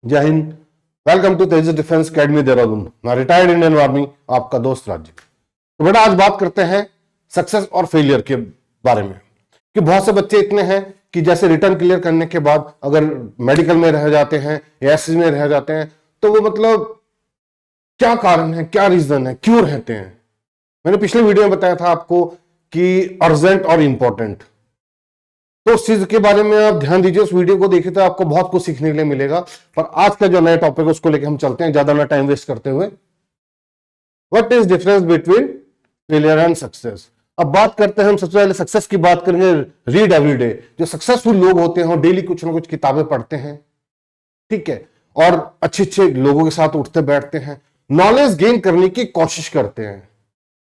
जय हिंद। Welcome to Tejas defence academy Dehradun. मैं रिटायर्ड इंडियन आर्मी आपका दोस्त राजीव। तो बेटा आज बात करते हैं सक्सेस और फेलियर के बारे में कि बहुत से बच्चे इतने हैं कि जैसे रिटर्न क्लियर करने के बाद अगर मेडिकल में रह जाते हैं या एसएस में रह जाते हैं तो वो मतलब क्या कारण है, क्या रीजन है, क्यों रहते हैं। मैंने पिछले वीडियो में बताया था आपको कि अर्जेंट और इंपॉर्टेंट, तो उस चीज के बारे में आप ध्यान दीजिए, उस वीडियो को देखिए तो आपको बहुत कुछ सीखने के लिए मिलेगा। पर आज का जो नया टॉपिक है उसको लेकर हम चलते हैं ज्यादा ना टाइम वेस्ट करते हुए। What is difference between failure and success. अब बात करते हैं हम सबसे पहले सक्सेस की बात करेंगे। Read everyday. जो सक्सेसफुल लोग होते हैं वो डेली कुछ ना कुछ किताबें पढ़ते हैं, ठीक है, और अच्छे अच्छे लोगों के साथ उठते बैठते हैं, नॉलेज गेन करने की कोशिश करते हैं।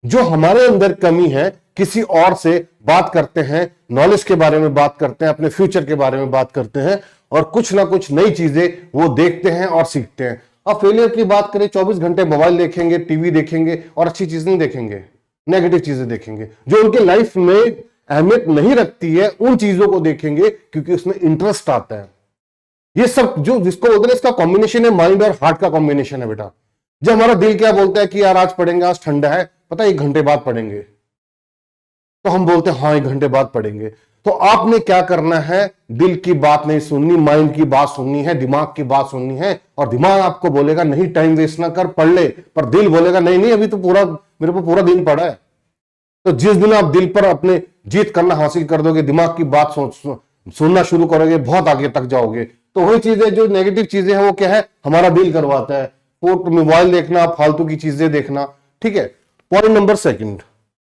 जो हमारे अंदर कमी है किसी और से बात करते हैं, नॉलेज के बारे में बात करते हैं, अपने फ्यूचर के बारे में बात करते हैं और कुछ ना कुछ नई चीजें वो देखते हैं और सीखते हैं। अब फेलियर की बात करें, 24 घंटे मोबाइल देखेंगे, टीवी देखेंगे और अच्छी चीज नहीं देखेंगे, नेगेटिव चीजें देखेंगे जो उनके लाइफ में अहमियत नहीं रखती है, उन चीजों को देखेंगे क्योंकि उसमें इंटरेस्ट आता है। ये सब जो जिसको बोलते हैं इसका कॉम्बिनेशन है, माइंड और हार्ट का कॉम्बिनेशन है बेटा। जब हमारा दिल क्या बोलता है कि यार आज पढ़ेंगे, आज ठंडा है, पता है 1 घंटे बाद पढ़ेंगे, तो हम बोलते हैं हाँ 1 घंटे बाद पढ़ेंगे। तो आपने क्या करना है, दिल की बात नहीं सुननी, माइंड की बात सुननी है, दिमाग की बात सुननी है। और दिमाग आपको बोलेगा नहीं टाइम वेस्ट ना कर, पढ़ ले, पर दिल बोलेगा नहीं नहीं अभी तो मेरे को पूरा दिन पड़ा है। तो जिस दिन आप दिल पर अपने जीत करना हासिल कर दोगे, दिमाग की बात सुनना शुरू करोगे, बहुत आगे तक जाओगे। तो वही चीजें जो नेगेटिव चीजें हैं वो क्या है, हमारा दिल करवाता है, वो मोबाइल देखना, फालतू की चीजें देखना, ठीक है। Point number 2,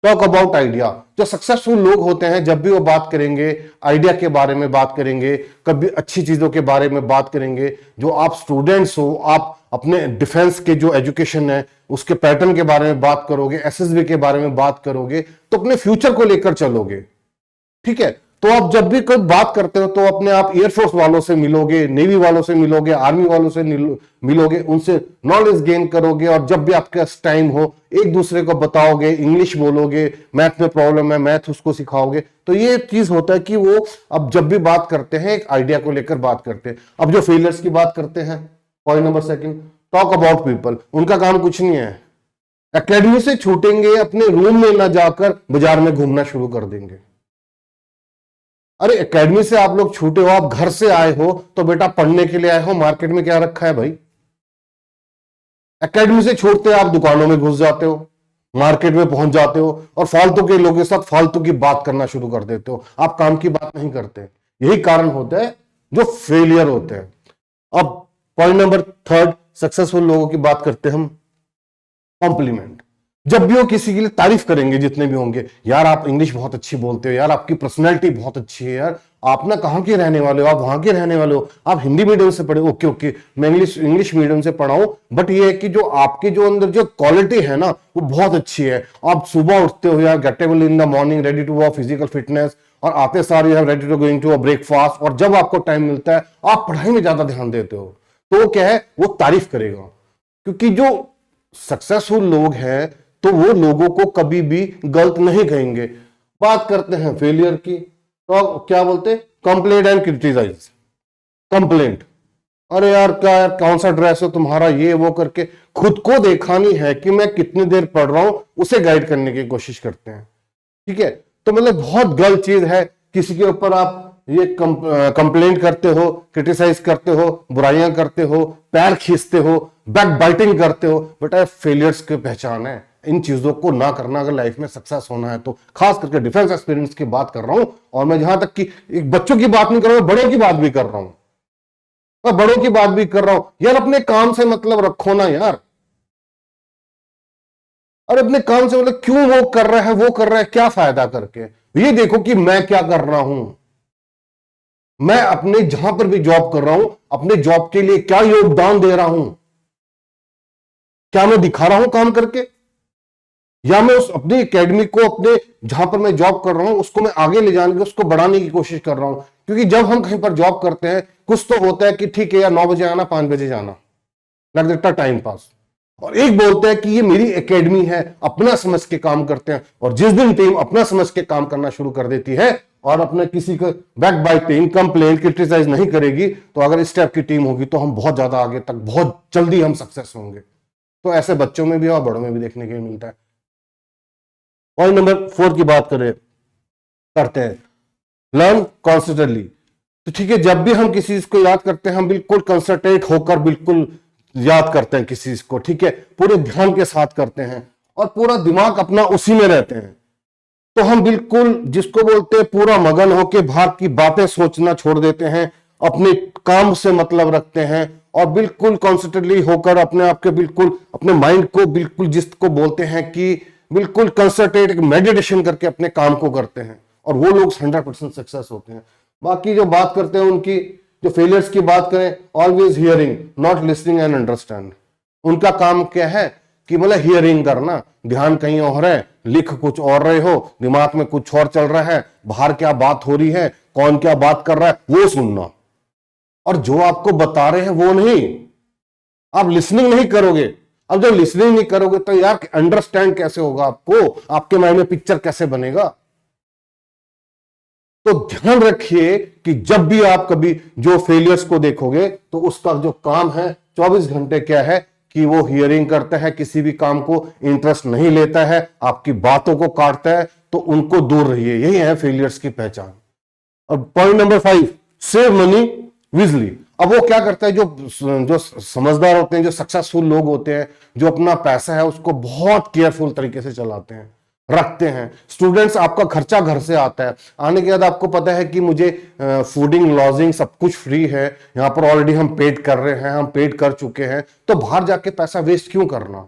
talk about idea. जो सक्सेसफुल लोग होते हैं जब भी वो बात करेंगे आइडिया के बारे में बात करेंगे, कभी अच्छी चीजों के बारे में बात करेंगे। जो आप स्टूडेंट्स हो, आप अपने डिफेंस के जो एजुकेशन है उसके पैटर्न के बारे में बात करोगे, एसएसबी के बारे में बात करोगे, तो अपने फ्यूचर को लेकर चलोगे, ठीक है। तो आप जब भी कोई बात करते हो तो अपने आप एयरफोर्स वालों से मिलोगे, नेवी वालों से मिलोगे, आर्मी वालों से मिलोगे, उनसे नॉलेज गेन करोगे। और जब भी आपके पास टाइम हो एक दूसरे को बताओगे, इंग्लिश बोलोगे, मैथ में प्रॉब्लम है मैथ उसको सिखाओगे। तो ये चीज होता है कि वो अब जब भी बात करते हैं एक आइडिया को लेकर बात करते हैं। अब जो फेलियर्स की बात करते हैं, point number 2, talk about people. उनका काम कुछ नहीं है, एकेडमी से छूटेंगे, अपने रूम में ना जाकर बाजार में घूमना शुरू कर देंगे। अरे एकेडमी से आप लोग छूटे हो, आप घर से आए हो तो बेटा पढ़ने के लिए आए हो, मार्केट में क्या रखा है भाई। एकेडमी से छूटते आप दुकानों में घुस जाते हो, मार्केट में पहुंच जाते हो और फालतू के लोगों के साथ फालतू की बात करना शुरू कर देते हो, आप काम की बात नहीं करते। यही कारण होता है जो फेलियर होते हैं। अब पॉइंट नंबर 3, सक्सेसफुल लोगों की बात करते हैं हम, कॉम्प्लीमेंट। जब भी वो किसी के लिए तारीफ करेंगे, जितने भी होंगे, यार आप इंग्लिश बहुत अच्छी बोलते हो, यार आपकी पर्सनैलिटी बहुत अच्छी है, यार आप ना कहाँ के रहने वाले हो, आप वहां के रहने वाले हो, आप हिंदी मीडियम से पढ़े, ओके ओके मैं इंग्लिश मीडियम से पढ़ा हूं, बट ये है कि जो आपके जो अंदर जो क्वालिटी है ना वो बहुत अच्छी है। आप सुबह उठते हो यार, get able in the morning, ready to work, physical fitness, और आते सारे यार ready to going to a breakfast, और जब आपको टाइम मिलता है आप पढ़ाई में ज्यादा ध्यान देते हो। तो वो क्या है, वो तारीफ करेगा। क्योंकि जो सक्सेसफुल लोग हैं तो वो लोगों को कभी भी गलत नहीं कहेंगे। बात करते हैं फेलियर की, तो क्या बोलते हैं, कंप्लेंट एंड क्रिटिसाइज। कंप्लेंट, अरे यार क्या कौन सा ड्रेस है तुम्हारा, ये वो करके खुद को दिखानी है कि मैं कितनी देर पढ़ रहा हूं, उसे गाइड करने की कोशिश करते हैं, ठीक है। तो मतलब बहुत गलत चीज है, किसी के ऊपर आप ये कंप्लेंट करते हो, क्रिटिसाइज करते हो, बुराइयां करते हो, पैर खींचते हो, बैक बाइटिंग करते हो, बेटा फेलियर्स की पहचान है। इन चीजों को ना करना अगर लाइफ में सक्सेस होना है तो। खास करके डिफेंस एक्सपीरियंस की बात कर रहा हूं, और मैं जहां तक कि एक बच्चों की बात नहीं कर रहा हूं, बड़ों की बात भी कर रहा हूं, मैं बड़ों की बात भी कर रहा हूं। यार अपने काम से मतलब रखो ना यार। अरे अपने काम से मतलब क्यों वो कर रहा है, वो कर रहा है, क्या फायदा करके। ये देखो कि मैं क्या कर रहा हूं, मैं अपने जहां पर भी जॉब कर रहा हूं अपने जॉब के लिए क्या योगदान दे रहा हूं। क्या मैं दिखा रहा हूं काम करके, या मैं उस अपनी एकेडमी को, अपने जहां पर मैं जॉब कर रहा हूं उसको मैं आगे ले जाने की, उसको बढ़ाने की कोशिश कर रहा हूं। क्योंकि जब हम कहीं पर जॉब करते हैं कुछ तो होता है कि ठीक है यार 9 बजे आना, 5 बजे जाना, लग देता टाइम पास। और एक बोलता है कि ये मेरी एकेडमी है, अपना समझ के काम करते हैं। और जिस दिन टीम अपना समझ के काम करना शुरू कर देती है और अपने किसी को बैक बाइटिंग, कंप्लेंट, क्रिटिसाइज नहीं करेगी, तो अगर इस टाइप की टीम होगी तो हम बहुत ज्यादा आगे तक, बहुत जल्दी हम सक्सेस होंगे। तो ऐसे बच्चों में भी और बड़ों में भी देखने के लिए मिलता है। पॉइंट नंबर 4 की बात करते हैं, लर्न कॉन्स्टेंटली। तो ठीक है, जब भी हम किसी चीज को याद करते हैं, हम बिल्कुल कंसंट्रेट होकर बिल्कुल याद करते हैं किसी चीज को, ठीक है, पूरे ध्यान के साथ करते हैं और पूरा दिमाग अपना उसी में रहते हैं। तो हम बिल्कुल जिसको बोलते हैं पूरा मगन होकर बाहर की बातें सोचना छोड़ देते हैं, अपने काम से मतलब रखते हैं और बिल्कुल कॉन्सेंट्रेटली होकर अपने आप के बिल्कुल अपने माइंड को बिल्कुल जिसको बोलते हैं कि बिल्कुल कंसंट्रेट मेडिटेशन करके अपने काम को करते हैं, और वो लोग 100% सक्सेस होते हैं। बाकी जो बात करते हैं उनकी, जो फेलियर्स की बात करें, always hearing not listening and understand. उनका काम क्या है कि मतलब हियरिंग करना, ध्यान कहीं और है, लिख कुछ और रहे हो, दिमाग में कुछ और चल रहा है, बाहर क्या बात हो रही है, कौन क्या बात कर रहा है, वो सुनना, और जो आपको बता रहे हैं वो नहीं। आप लिसनिंग नहीं करोगे, अब जब लिसनिंग नहीं करोगे तो यार अंडरस्टैंड कैसे होगा आपको, आपके माइंड में पिक्चर कैसे बनेगा। तो ध्यान रखिए कि जब भी आप कभी जो फेलियर्स को देखोगे तो उसका जो काम है 24 घंटे क्या है कि वो हियरिंग करता है, किसी भी काम को इंटरेस्ट नहीं लेता है, आपकी बातों को काटता है, तो उनको दूर रहिए। यही है फेलियर्स की पहचान। और पॉइंट नंबर 5, सेव मनी विजली। अब वो क्या करता है, जो समझदार होते हैं, जो सक्सेसफुल लोग होते हैं, जो अपना पैसा है उसको बहुत केयरफुल तरीके से चलाते हैं, रखते हैं। स्टूडेंट्स, आपका खर्चा घर से आता है, आने के बाद आपको पता है कि मुझे फूडिंग लॉजिंग सब कुछ फ्री है, यहां पर ऑलरेडी हम पेड कर रहे हैं, हम पेड कर चुके हैं, तो बाहर जाके पैसा वेस्ट क्यों करना,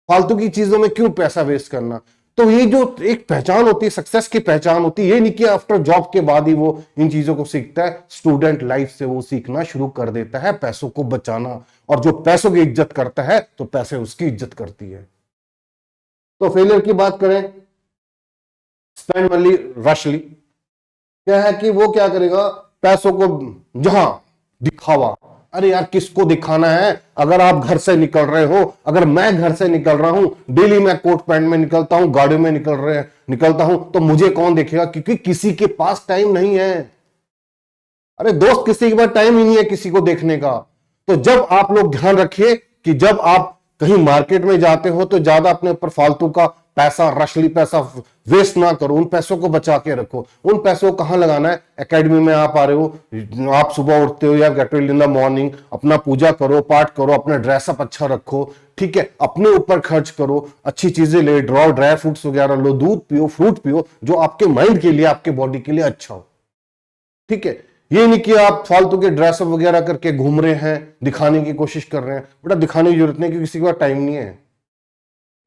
फालतू की चीजों में क्यों पैसा वेस्ट करना। तो ये जो एक पहचान होती है, सक्सेस की पहचान होती है, ये नहीं कि आफ्टर जॉब के बाद ही वो इन चीजों को सीखता है, स्टूडेंट लाइफ से वो सीखना शुरू कर देता है पैसों को बचाना। और जो पैसों की इज्जत करता है तो पैसे उसकी इज्जत करती है। तो फेलियर की बात करें, स्पेंड मनी रशली, क्या है कि वो क्या करेगा, पैसों को जहां दिखावा, अरे यार किसको दिखाना है, अगर आप घर से निकल रहे हो, अगर मैं घर से निकल रहा हूं, डेली मैं कोट पैंट में निकलता हूं, गाड़ी में निकलता हूं, तो मुझे कौन देखेगा, क्योंकि किसी के पास टाइम नहीं है। अरे दोस्त, किसी के पास टाइम ही नहीं है किसी को देखने का। तो जब आप लोग ध्यान रखिए कि जब आप कहीं मार्केट में जाते हो तो ज्यादा अपने ऊपर फालतू का पैसा, रशली पैसा वेस्ट ना करो, उन पैसों को बचा के रखो। उन पैसों को कहां लगाना है, एकेडमी में आप आ रहे हो, आप सुबह उठते हो या get ready in the morning, अपना पूजा करो, पाठ करो, अपना ड्रेसअप अच्छा रखो, ठीक है, अपने ऊपर खर्च करो, अच्छी चीजें ले ड्रॉ, ड्राई फ्रूट्स वगैरह लो, दूध पियो, फ्रूट पियो, जो आपके माइंड के लिए, आपके बॉडी के लिए अच्छा हो, ठीक है। ये नहीं कि आप फालतू के ड्रेसअप वगैरह करके घूम रहे हैं, दिखाने की कोशिश कर रहे हैं। बेटा दिखाने की जरूरत नहीं, क्योंकि किसी के पास टाइम नहीं है।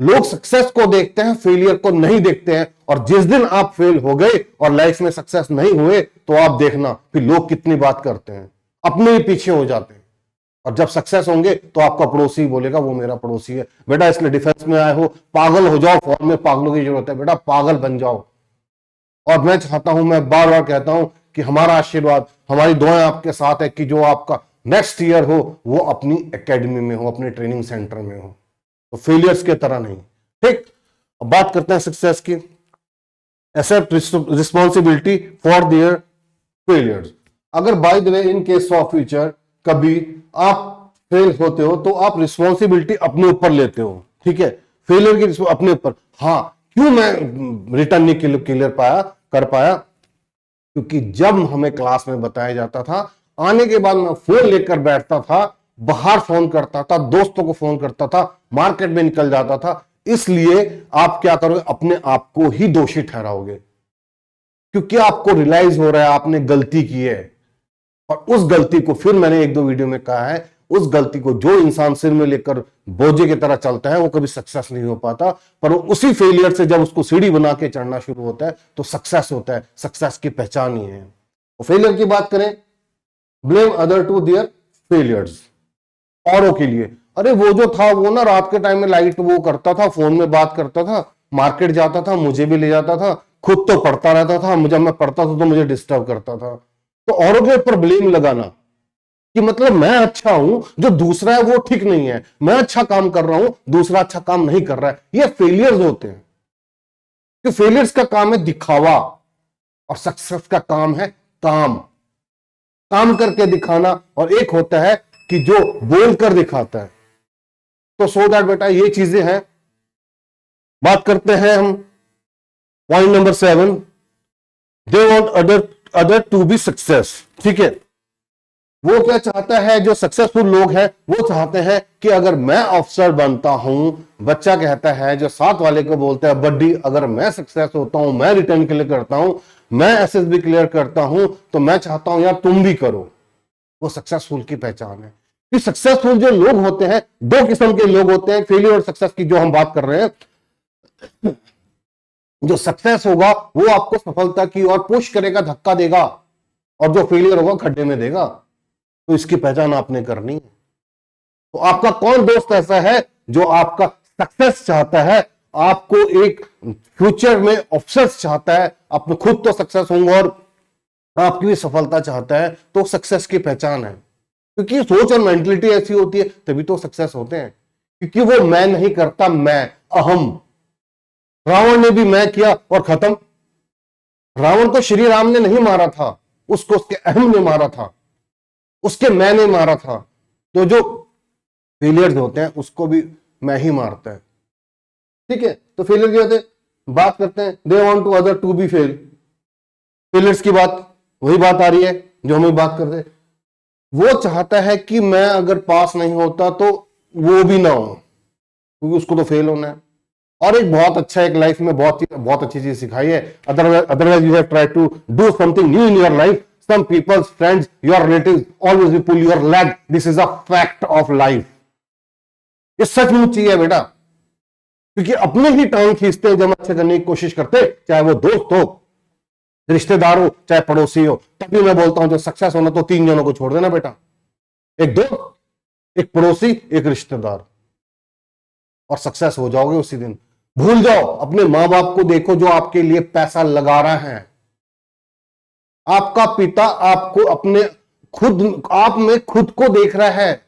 लोग सक्सेस को देखते हैं, फेलियर को नहीं देखते हैं। और जिस दिन आप फेल हो गए और लाइफ में सक्सेस नहीं हुए, तो आप देखना फिर लोग कितनी बात करते हैं, अपने ही पीछे हो जाते हैं। और जब सक्सेस होंगे तो आपका पड़ोसी बोलेगा वो मेरा पड़ोसी है। बेटा इसलिए डिफेंस में आए हो, पागल हो जाओ, फौज में पागलों की जरूरत है, बेटा पागल बन जाओ। और मैं चाहता हूं, मैं बार बार कहता हूं कि हमारा आशीर्वाद, हमारी दुआएं आपके साथ है कि जो आपका नेक्स्ट ईयर हो वो अपनी एकेडमी में हो, अपने ट्रेनिंग सेंटर में हो, तो फेलियर्स के तरह नहीं, ठीक। अब बात करते हैं सक्सेस की। Accept responsibility for their failures. अगर by the way in case of future कभी आप फेल होते हो तो आप रिस्पॉन्सिबिलिटी अपने ऊपर लेते हो, ठीक है, फेलियर की अपने ऊपर। हाँ, क्यों मैं रिटर्न नहीं कर पाया, क्योंकि जब हमें क्लास में बताया जाता था, आने के बाद मैं फोन लेकर बैठता था, बाहर फोन करता था, दोस्तों को फोन करता था, मार्केट में निकल जाता था। इसलिए आप क्या करोगे, अपने आप को ही दोषी ठहराओगे, क्योंकि आपको रियलाइज हो रहा है आपने गलती की है। और उस गलती को, फिर मैंने 1-2 वीडियो में कहा है, उस गलती को जो इंसान सिर में लेकर बोझे की तरह चलता है वो कभी सक्सेस नहीं हो पाता। पर उसी फेलियर से जब उसको सीढ़ी बना के चढ़ना शुरू होता है तो सक्सेस होता है। सक्सेस की पहचान ही है। तो फेलियर की बात करें, blame other to their failures, औरों के लिए। अरे वो जो था वो ना रात के टाइम में लाइट वो करता था, फोन में बात करता था, मार्केट जाता था, मुझे भी ले जाता था, खुद तो पढ़ता रहता था, जब मैं पढ़ता था तो मुझे डिस्टर्ब करता था। तो औरों के ऊपर ब्लेम लगाना कि मतलब मैं अच्छा हूं, जो दूसरा है वो ठीक नहीं है, मैं अच्छा काम कर रहा हूं, दूसरा अच्छा काम नहीं कर रहा है, ये फेलियर्स होते हैं। कि फेलियर्स का काम है दिखावा, और सक्सेस का काम है काम, काम करके दिखाना, और एक होता है कि जो बोल कर दिखाता है। तो सो दैट बेटा ये चीजें हैं। बात करते हैं हम point number 7, they want other to be success. ठीक है, वो क्या चाहता है, जो सक्सेसफुल लोग हैं वो चाहते हैं कि अगर मैं अफसर बनता हूं, बच्चा कहता है जो साथ वाले को बोलता है बड्डी, अगर मैं सक्सेस होता हूं, मैं रिटर्न क्लियर करता हूं, मैं एसएसबी क्लियर करता हूं, तो मैं चाहता हूं यार तुम भी करो। वो सक्सेसफुल की पहचान है। कि सक्सेसफुल जो लोग होते हैं, दो किस्म के लोग होते हैं, फेलियर और सक्सेस की जो हम बात कर रहे हैं। जो सक्सेस होगा वो आपको सफलता की ओर पुश करेगा, धक्का देगा, और जो फेलियर होगा खड्डे में देगा। तो इसकी पहचान आपने करनी है। तो आपका कौन दोस्त ऐसा है जो आपका सक्सेस चाहता है, आपको एक फ्यूचर में ऑफिसर्स चाहता है, आप खुद तो सक्सेस होंगे और आपकी भी सफलता चाहता है, तो सक्सेस की पहचान है। क्योंकि सोच और मेंटलिटी ऐसी होती है तभी तो सक्सेस होते हैं। क्योंकि वो मैं नहीं करता, मैं, अहम। रावण ने भी मैं किया और खत्म। रावण को श्री राम ने नहीं मारा था, उसको उसके अहम ने मारा था, उसके मैं ने मारा था। तो जो फेलियर्स होते हैं उसको भी मैं ही मारता है। ठीक है, तो फेलियर क्या होते हैं, बात करते हैं, they want to other to be fail. Failures की बात, वही बात आ रही है जो हमें बात करते हैं। वो चाहता है कि मैं अगर पास नहीं होता तो वो भी ना हो, क्योंकि उसको तो फेल होना है। और एक बहुत अच्छा, एक लाइफ में बहुत अच्छी चीज सिखाई है, otherwise you have try to do something new in your life, some people's friends, your relatives always will pull your leg. This is a fact of life. ये सचमुच चीज है बेटा, क्योंकि अपने ही टांग खींचते हैं जब अच्छे करने की कोशिश करते, चाहे वो दोस्त हो, रिश्तेदार हो, चाहे पड़ोसी हो। तभी मैं बोलता हूं जो सक्सेस होना तो 3 जनों को छोड़ देना बेटा, एक दोस्त, एक पड़ोसी, एक रिश्तेदार, और सक्सेस हो जाओगे उसी दिन। भूल जाओ, अपने मां बाप को देखो जो आपके लिए पैसा लगा रहा है। आपका पिता आपको अपने खुद, आप में खुद को देख रहा है।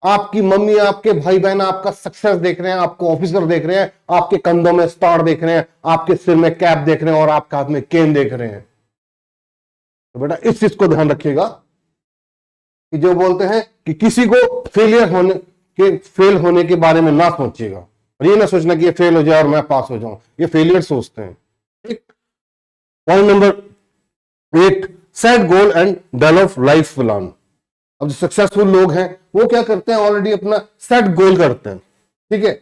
आपकी मम्मी, आपके भाई बहन आपका सक्सेस देख रहे हैं, आपको ऑफिसर देख रहे हैं, आपके कंधों में स्टार देख रहे हैं, आपके सिर में कैप देख रहे हैं, और आपके हाथ में केन देख रहे हैं। तो बेटा इस चीज को ध्यान रखिएगा कि जो बोलते हैं कि किसी को फेल होने के बारे में ना सोचिएगा, और ये ना सोचना कि ये फेल हो जाए और मैं पास हो जाऊं। ये फेलियर सोचते हैं। ठीक, point number 8, set goal and develop life plan. अब जो सक्सेसफुल लोग हैं वो क्या करते हैं, ऑलरेडी अपना सेट गोल करते हैं। ठीक है,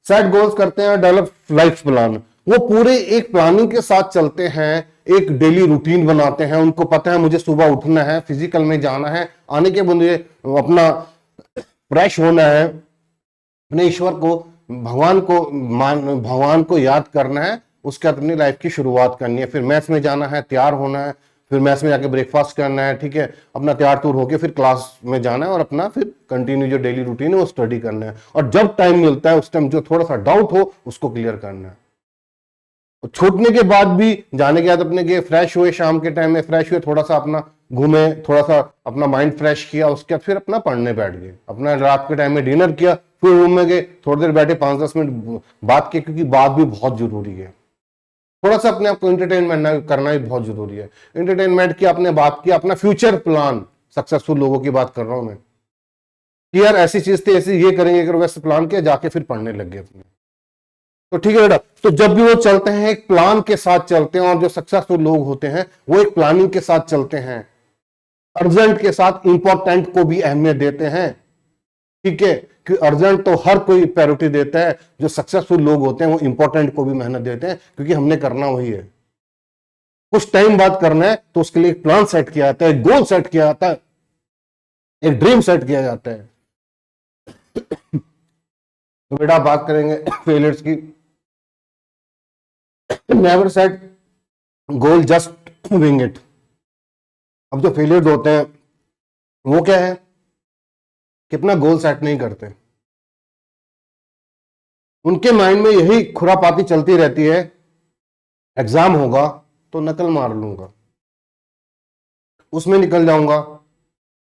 सेट गोल्स करते हैं, डेवलप लाइफ प्लान। वो पूरे एक प्लानिंग के साथ चलते हैं, एक डेली रूटीन बनाते हैं। उनको पता है मुझे सुबह उठना है, फिजिकल में जाना है, आने के मुझे अपना फ्रेश होना है, अपने ईश्वर को, भगवान को याद करना है, उसके बाद अपनी लाइफ की शुरुआत करनी है। फिर मैथ्स में जाना है, तैयार होना है, फिर मैथ्स में जाके ब्रेकफास्ट करना है। ठीक है, अपना तैयार तूर होके फिर क्लास में जाना है, और अपना फिर कंटिन्यू जो डेली रूटीन है वो स्टडी करना है। और जब टाइम मिलता है उस टाइम जो थोड़ा सा डाउट हो उसको क्लियर करना है। छूटने के बाद भी, जाने के बाद अपने गए, फ्रेश हुए, शाम के टाइम में फ्रेश हुए, थोड़ा सा अपना घूमे, थोड़ा सा अपना माइंड फ्रेश किया, उसके बाद फिर अपना पढ़ने बैठ गए, अपना रात के टाइम में डिनर किया, फिर रूम में गए, थोड़ी देर बैठे, 5-10 मिनट बात की, क्योंकि बात भी बहुत जरूरी है। थोड़ा सा अपने आप को एंटरटेनमेंट करना भी बहुत जरूरी है। एंटरटेनमेंट की आपने बात की, अपना फ्यूचर प्लान, सक्सेसफुल लोगों की बात कर रहा हूं मैं, कि यार ऐसी चीज थी, ऐसी ये करेंगे, अगर वैसे प्लान किया, जाके फिर पढ़ने लग गए अपने। तो ठीक है बेटा, तो जब भी वो चलते हैं एक प्लान के साथ चलते हैं, और जो सक्सेसफुल लोग होते हैं वो एक प्लानिंग के साथ चलते हैं, अर्जेंट के साथ इंपॉर्टेंट को भी अहमियत देते हैं। ठीक है, कि अर्जेंट तो हर कोई प्रायोरिटी देता है, जो सक्सेसफुल लोग होते हैं वो इंपॉर्टेंट को भी मेहनत देते हैं, क्योंकि हमने करना वही है। कुछ टाइम बाद करना है तो उसके लिए एक प्लान सेट किया जाता है, गोल सेट किया जाता है, एक ड्रीम सेट किया जाता है। तो बेटा बात करेंगे फेलियर्स की। Never set goal, just wing it. अब जो फेलियर्स होते हैं वो क्या है, कितना गोल सेट नहीं करते। उनके माइंड में यही खुरापाती चलती रहती है, एग्जाम होगा तो नकल मार लूंगा, उसमें निकल जाऊंगा,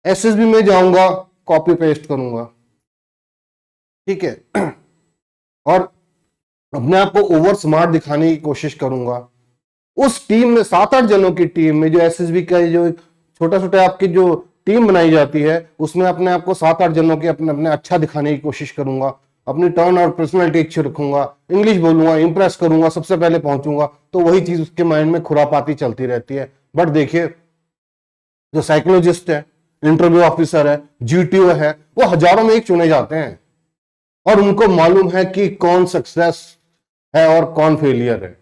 एसएसबी में जाऊंगा, कॉपी पेस्ट करूंगा। ठीक है, और अपने आप को ओवर स्मार्ट दिखाने की कोशिश करूंगा, उस टीम में 7-8 जनों की टीम में जो एसएसबी का जो छोटा छोटा आपकी जो टीम बनाई जाती है उसमें अपने आप को 7-8 जनों के अपने अपने अच्छा दिखाने की कोशिश करूंगा, अपनी टर्न और पर्सनैलिटी अच्छी रखूंगा, इंग्लिश बोलूंगा, इंप्रेस करूंगा, सबसे पहले पहुंचूंगा, तो वही चीज उसके माइंड में खुरापाती चलती रहती है। बट देखिए जो साइकोलॉजिस्ट है, इंटरव्यू ऑफिसर है, जीटीओ है, वो हजारों में एक चुने जाते हैं और उनको मालूम है कि कौन सक्सेस है और कौन फेलियर है।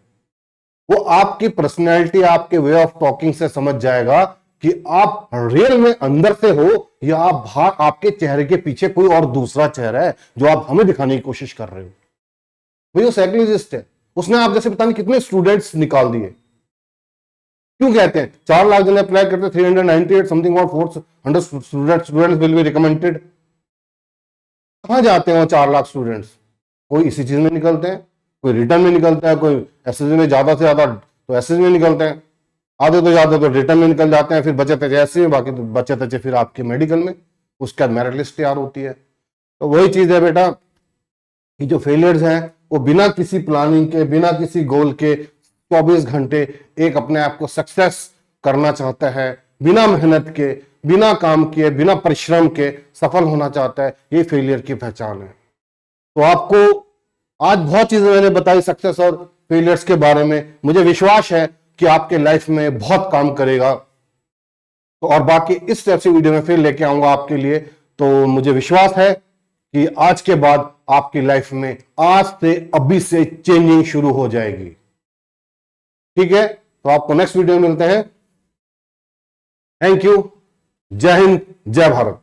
वो आपकी पर्सनैलिटी, आपके वे ऑफ टॉकिंग से समझ जाएगा कि आप रियल में अंदर से हो या आप बाहर आपके चेहरे के पीछे कोई और दूसरा चेहरा है जो आप हमें दिखाने की कोशिश कर रहे हो। वो साइकोलॉजिस्ट है, उसने आप जैसे पता नहीं कितने स्टूडेंट्स निकाल दिए। क्यों कहते हैं 4 लाख जने अप्लाई करते, 398 समथिंग और 400 स्टूडेंट्स विल बी रिकमेंडेड। कहां जाते हैं वो 4 लाख स्टूडेंट्स? कोई इसी चीज में निकलते हैं, कोई रिटर्न में निकलता है, कोई एसएसबी में ज्यादा से ज्यादा तो एसएसबी में निकलते हैं, आधे तो ज्यादा तो रिटर्न में निकल जाते हैं, फिर बचे तचे ऐसे में, बाकी तो बचे तचे फिर आपके मेडिकल में, उसके बाद मेरिट लिस्ट तैयार होती है। तो वही चीज है बेटा कि जो फेलियर्स हैं वो बिना किसी प्लानिंग के, बिना किसी गोल के 24 घंटे एक अपने आप को सक्सेस करना चाहता है, बिना मेहनत के, बिना काम किए, बिना परिश्रम के सफल होना चाहता है, ये फेलियर की पहचान है। तो आपको आज बहुत चीजें मैंने बताई सक्सेस और फेलियर्स के बारे में, मुझे विश्वास है कि आपके लाइफ में बहुत काम करेगा। तो और बाकी इस टाइप से वीडियो में फिर लेके आऊंगा आपके लिए। तो मुझे विश्वास है कि आज के बाद आपकी लाइफ में आज से अभी से चेंजिंग शुरू हो जाएगी। ठीक है, तो आपको नेक्स्ट वीडियो में मिलते हैं। Thank you. जय हिंद, जय भारत।